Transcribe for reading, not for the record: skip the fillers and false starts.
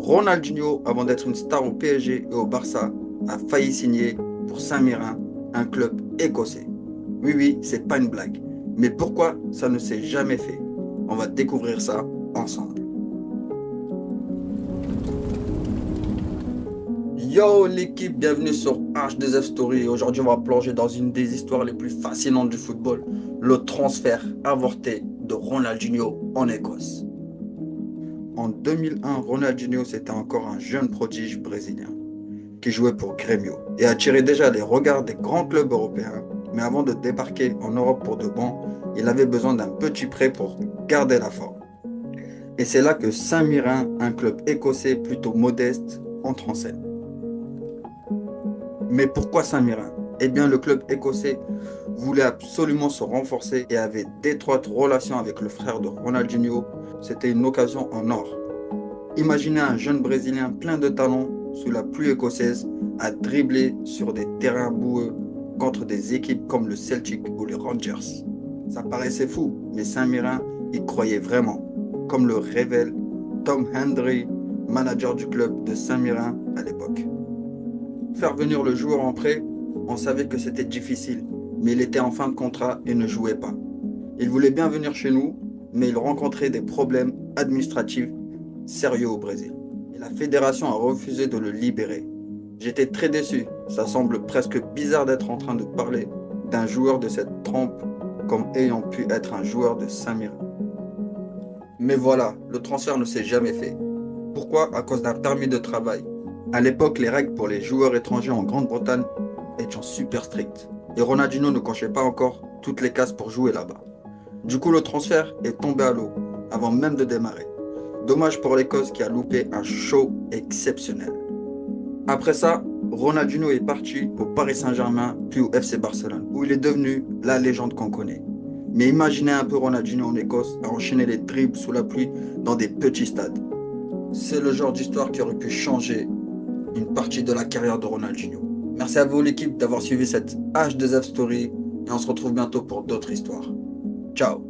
Ronaldinho, avant d'être une star au PSG et au Barça, a failli signer pour Saint-Mirren, un club écossais. Oui, oui, c'est pas une blague. Mais pourquoi ça ne s'est jamais fait? On va découvrir ça ensemble. Yo l'équipe, bienvenue sur H2F Story. Aujourd'hui, on va plonger dans une des histoires les plus fascinantes du football, le transfert avorté de Ronaldinho en Écosse. En 2001, Ronaldinho, c'était encore un jeune prodige brésilien qui jouait pour Grêmio et attirait déjà les regards des grands clubs européens. Mais avant de débarquer en Europe pour de bon, il avait besoin d'un petit prêt pour garder la forme. Et c'est là que Saint-Mirren, un club écossais plutôt modeste, entre en scène. Mais pourquoi Saint-Mirren? Eh bien, le club écossais voulait absolument se renforcer et avait d'étroites relations avec le frère de Ronaldinho. C'était une occasion en or. Imaginez un jeune Brésilien plein de talent sous la pluie écossaise à dribbler sur des terrains boueux contre des équipes comme le Celtic ou les Rangers. Ça paraissait fou, mais Saint-Mirren y croyait vraiment, comme le révèle Tom Hendry, manager du club de Saint-Mirren à l'époque. Faire venir le joueur en prêt, on savait que c'était difficile, mais il était en fin de contrat et ne jouait pas. Il voulait bien venir chez nous, mais il rencontrait des problèmes administratifs sérieux au Brésil. Et la fédération a refusé de le libérer. J'étais très déçu. Ça semble presque bizarre d'être en train de parler d'un joueur de cette trempe comme ayant pu être un joueur de Saint-Mirren. Mais voilà, le transfert ne s'est jamais fait. Pourquoi? À cause d'un permis de travail. À l'époque, les règles pour les joueurs étrangers en Grande-Bretagne étaient super strictes. Et Ronaldinho ne cochait pas encore toutes les cases pour jouer là-bas. Du coup, le transfert est tombé à l'eau avant même de démarrer. Dommage pour l'Écosse qui a loupé un show exceptionnel. Après ça, Ronaldinho est parti au Paris Saint-Germain puis au FC Barcelone, où il est devenu la légende qu'on connaît. Mais imaginez un peu Ronaldinho en Écosse à enchaîner les dribbles sous la pluie dans des petits stades. C'est le genre d'histoire qui aurait pu changer une partie de la carrière de Ronaldinho. Merci à vous l'équipe d'avoir suivi cette H2F Story et on se retrouve bientôt pour d'autres histoires. Ciao!